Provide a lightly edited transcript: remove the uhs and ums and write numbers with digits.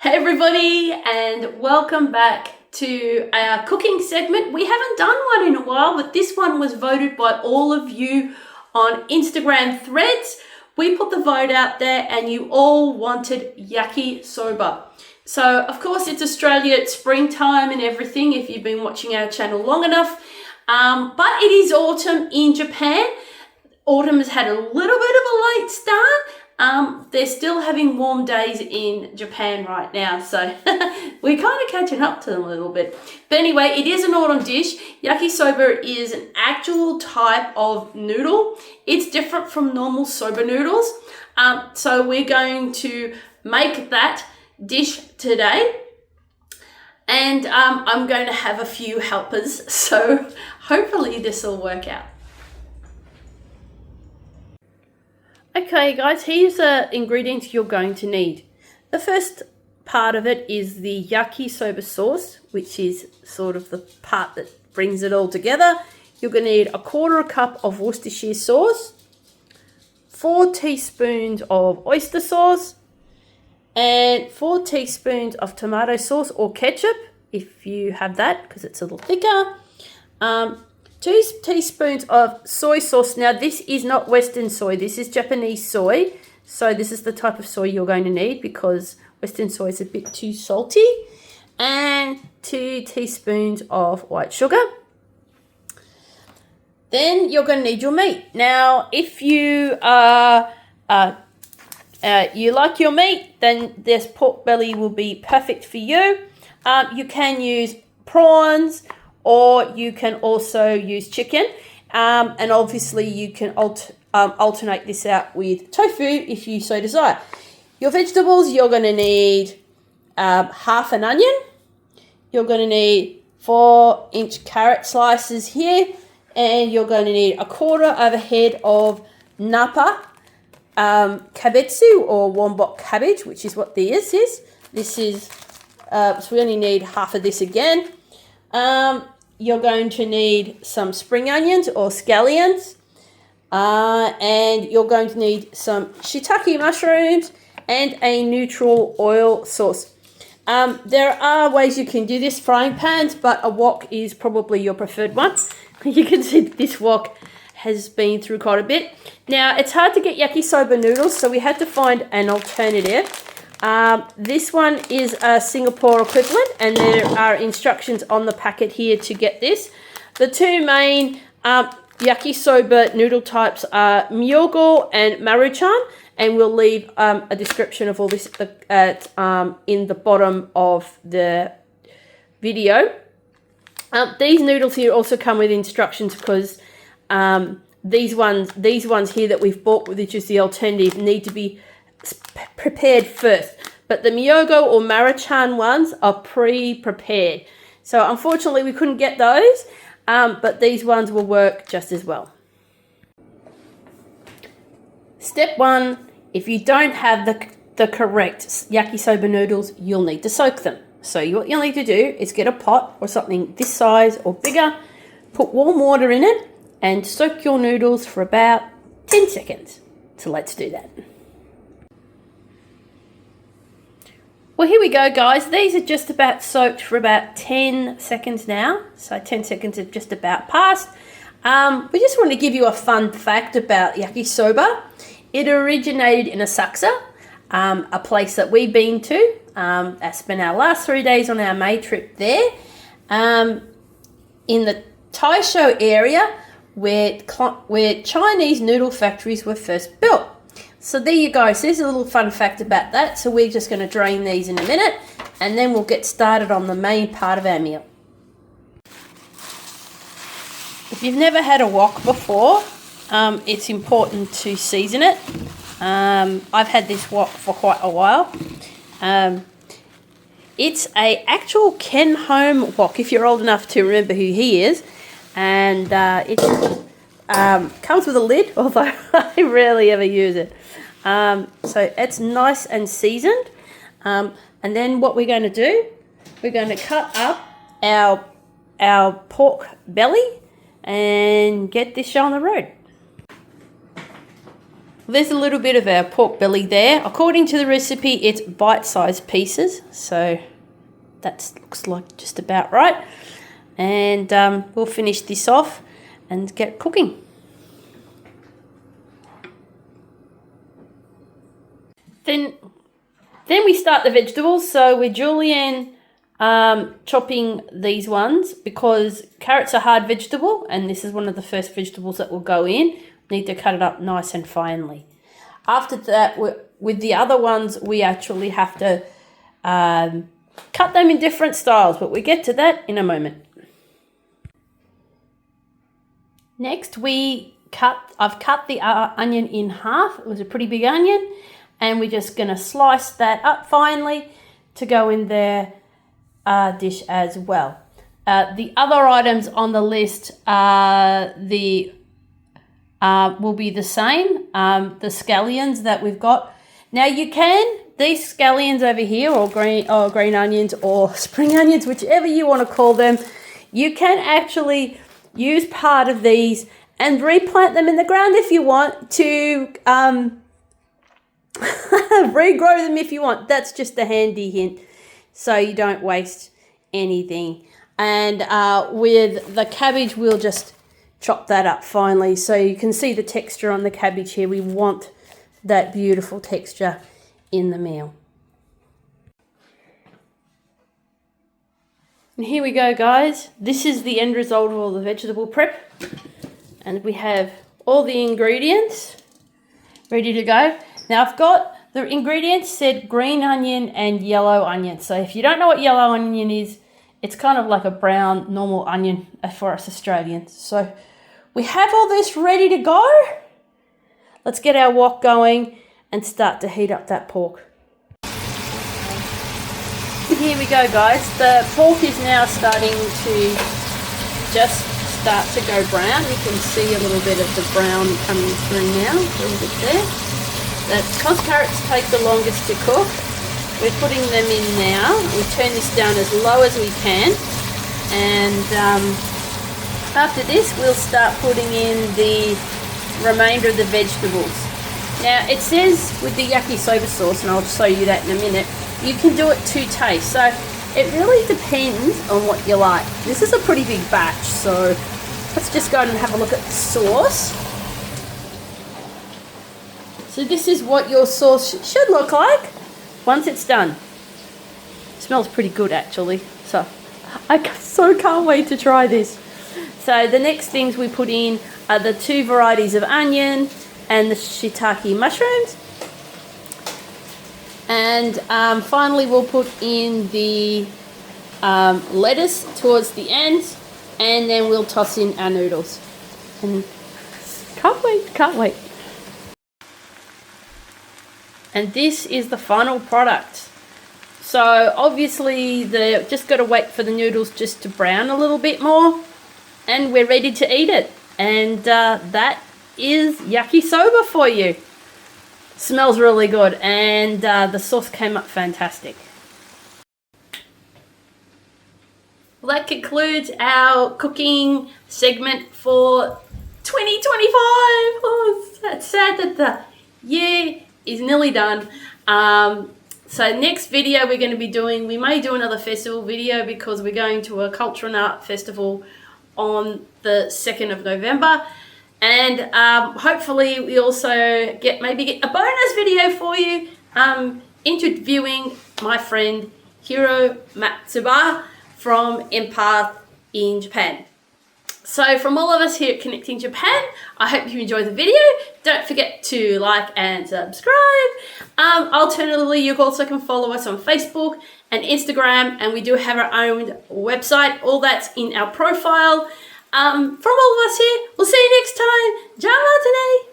Hey everybody, and welcome back to our cooking segment. We haven't done one in a while, but this one was voted by all of you on Instagram threads. We put the vote out there and you all wanted yakisoba. So of course it's Australia, it's springtime and everything if you've been watching our channel long enough. But it is autumn in Japan. Autumn has had a little bit of a late start. They're still having warm days in Japan right now, so we're kind of catching up to them a little bit. But anyway, it is an autumn dish. Yakisoba is an actual type of noodle. It's different from normal soba noodles. So we're going to make that dish today. And I'm going to have a few helpers, so hopefully this will work out. Okay guys, here's the ingredients you're going to need. The first part of it is the yakisoba sauce, which is sort of the part that brings it all together. You're going to need 1/4 cup of Worcestershire sauce, 4 teaspoons of oyster sauce, and 4 teaspoons of tomato sauce or ketchup, if you have that, because it's a little thicker. 2 teaspoons of soy sauce. Now this is not Western soy, this is Japanese soy. So this is the type of soy you're going to need because Western soy is a bit too salty. And 2 teaspoons of white sugar. Then you're going to need your meat. Now if you you like your meat, then this pork belly will be perfect for you. You can use prawns, or you can also use chicken, and obviously you can alternate this out with tofu if you so desire. Your vegetables, you're going to need half an onion. You're going to need 4-inch carrot slices here, and you're going to need 1/4 of a head of napa kabetsu or wombok cabbage, which is what this is. This is so we only need half of this again. You're going to need some spring onions or scallions, and you're going to need some shiitake mushrooms and a neutral oil sauce. There are ways you can do this, frying pans, but a wok is probably your preferred one. You can see this wok has been through quite a bit. Now, it's hard to get yakisoba noodles, so we had to find an alternative. This one is a Singapore equivalent, and there are instructions on the packet here to get this. The two main yakisoba noodle types are Myogo and Maruchan, and we'll leave a description of all this in the bottom of the video. These noodles here also come with instructions because these ones here that we've bought, which is the alternative, need to be prepared first, but the Myogo or Maruchan ones are pre-prepared. So unfortunately we couldn't get those, but these ones will work just as well. Step 1, if you don't have the correct yakisoba noodles, you'll need to soak them. So what you'll need to do is get a pot or something this size or bigger, put warm water in it, and soak your noodles for about 10 seconds. So let's do that. Well, here we go, guys. These are just about soaked for about 10 seconds now. So 10 seconds have just about passed. We just want to give you a fun fact about yakisoba. It originated in Asakusa, a place that we've been to. I spent our last 3 days on our May trip there. In the Taisho area where Chinese noodle factories were first built. So there you go. So there's a little fun fact about that. So we're just going to drain these in a minute, and then we'll get started on the main part of our meal. If you've never had a wok before, it's important to season it. I've had this wok for quite a while. It's a actual Ken Home wok, if you're old enough to remember who he is. And it comes with a lid, although I rarely ever use it. So it's nice and seasoned. And then what we're going to do, we're going to cut up our pork belly and get this show on the road. There's a little bit of our pork belly there. According to the recipe, it's bite-sized pieces, so that looks like just about right. And we'll finish this off and get cooking. Then we start the vegetables. So we're julienne chopping these ones because carrots are hard vegetable, and this is one of the first vegetables that will go in. Need to cut it up nice and finely. After that, with the other ones, we actually have to cut them in different styles, but we get to that in a moment. Next, I've cut the onion in half. It was a pretty big onion, and we're just going to slice that up finely to go in their dish as well. The other items on the list are will be the same, the scallions that we've got. Now these scallions over here, or green onions or spring onions, whichever you want to call them, you can actually use part of these and replant them in the ground if you want to regrow them if you want. That's just a handy hint so you don't waste anything. And with the cabbage, we'll just chop that up finely so you can see the texture on the cabbage here. We want that beautiful texture in the meal. And here we go, guys. This is the end result of all the vegetable prep. And we have all the ingredients ready to go. Now I've got the ingredients said green onion and yellow onion. So if you don't know what yellow onion is, it's kind of like a brown normal onion for us Australians. So we have all this ready to go. Let's get our wok going and start to heat up that pork. Here we go, guys. The pork is now starting to just start to go brown. You can see a little bit of the brown coming through now, a little bit there. Because carrots take the longest to cook, we're putting them in now. We turn this down as low as we can, and after this we'll start putting in the remainder of the vegetables. Now it says with the yakisoba sauce, and I'll show you that in a minute, you can do it to taste. So it really depends on what you like. This is a pretty big batch, so let's just go and have a look at the sauce. So this is what your sauce should look like once it's done. It smells pretty good actually, so I can't wait to try this. So the next things we put in are the 2 varieties of onion and the shiitake mushrooms. And finally we'll put in the lettuce towards the end, and then we'll toss in our noodles. And can't wait. And this is the final product. So obviously just got to wait for the noodles just to brown a little bit more, and we're ready to eat it. And that is yakisoba for you. Smells really good, and the sauce came up fantastic. Well, that concludes our cooking segment for 2025. Oh, it's sad that the year is nearly done. So next video we're going to be doing, we may do another festival video because we're going to a culture and art festival on the 2nd of November. And hopefully we also maybe get a bonus video for you interviewing my friend Hiro Matsuba from Empath in Japan. So from all of us here at Connecting Japan, I hope you enjoyed the video. Don't forget to like and subscribe. Alternatively, you also can follow us on Facebook and Instagram, and we do have our own website. All that's in our profile. From all of us here, we'll see you next time. Ciao today.